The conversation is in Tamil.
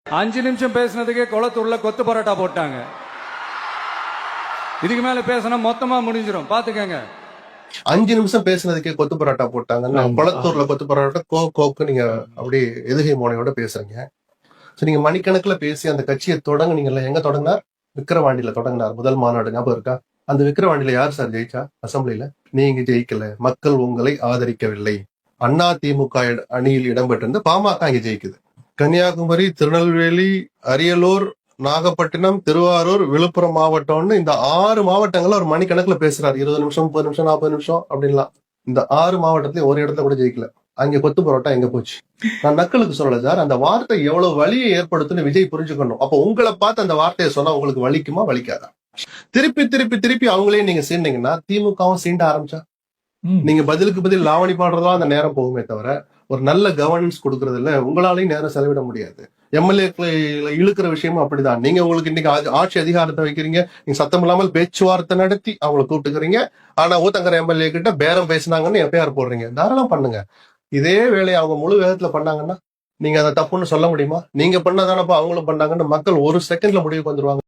5 நிமிஷம் பேசினதுக்கே குளத்தூர்ல கொத்து பரோட்டா போட்டாங்க. இதுக்கு மேல பேசினா மொத்தமா முடிஞ்சிடும், பாத்துக்கங்க. 5 நிமிஷம் பேசுனதுக்கே கொத்து பரோட்டா போட்டாங்கன்னா குளத்தூர்ல கொத்து பரோட்டா கோக்கு நீங்க அப்படி எதுகை மோனையோட பேசுறீங்க. நீங்க மணிக்கணக்குல பேசி அந்த கட்சியை தொடங்குனீங்கல்ல, எங்க தொடங்கினார்? விக்கிரவாண்டியில தொடங்கினார் முதல் மாநாடு, ஞாபகம் இருக்கா? அந்த விக்கிரவாண்டியில யார் சார் ஜெயிச்சா அசம்பிளில? நீங்க ஜெயிக்கல, மக்கள் உங்களை ஆதரிக்கவில்லை. அண்ணா திமுக அணியில் இடம்பெற்றிருந்த பாமக இங்க ஜெயிக்குது. கன்னியாகுமரி, திருநெல்வேலி, அரியலூர், நாகப்பட்டினம், திருவாரூர், விழுப்புரம் மாவட்டம்னு இந்த 6 மாவட்டங்கள்ல ஒரு மணிக்கணக்குல பேசுறாரு. 20 நிமிஷம், 30 நிமிஷம், 40 நிமிஷம் அப்படின்லாம். இந்த 6 மாவட்டத்திலயும் ஒரு இடத்துல கூட ஜெயிக்கல. அங்க கொத்து பரோட்டா எங்க போச்சு? நான் நக்கலுக்கு சொல்லல சார். அந்த வார்த்தை எவ்வளவு வலியை ஏற்படுத்துன்னு விஜய் புரிஞ்சுக்கணும். அப்ப உங்களை பார்த்து அந்த வார்த்தையை சொன்னா உங்களுக்கு வலிக்குமா, வலிக்காதா? திருப்பி திருப்பி திருப்பி அவங்களே நீங்க சீண்டிங்கன்னா திமுகவும் சீண்ட ஆரம்பிச்சா நீங்க பதிலுக்கு பதில் லாவணி பாடுறதா அந்த நேரம் போகுமே தவிர ஒரு நல்ல கவர்னன்ஸ் கொடுக்கறதுல உங்களாலையும் நேரம் செலவிட முடியாது. எம்எல்ஏக்களை இழுக்கிற விஷயமும் அப்படிதான். நீங்க உங்களுக்கு இன்னைக்கு ஆட்சி அதிகாரத்தை வைக்கிறீங்க, நீங்க சத்தம் இல்லாமல் பேச்சுவார்த்தை நடத்தி அவங்களை கூப்பிட்டுக்கிறீங்க. ஆனா ஊத்தங்கர எம்எல்ஏ கிட்ட பேரம் பேசினாங்கன்னு எஃப்ஐஆர் போடுறீங்க. தாராளம் பண்ணுங்க. இதே வேலையை அவங்க முழு வேகத்துல பண்ணாங்கன்னா நீங்க அதை தப்புன்னு சொல்ல முடியுமா? நீங்க பண்ணதானப்பா அவங்களும் பண்ணாங்கன்னு மக்கள் ஒரு செகண்ட்ல முடிவுக்கு வந்துருவாங்க.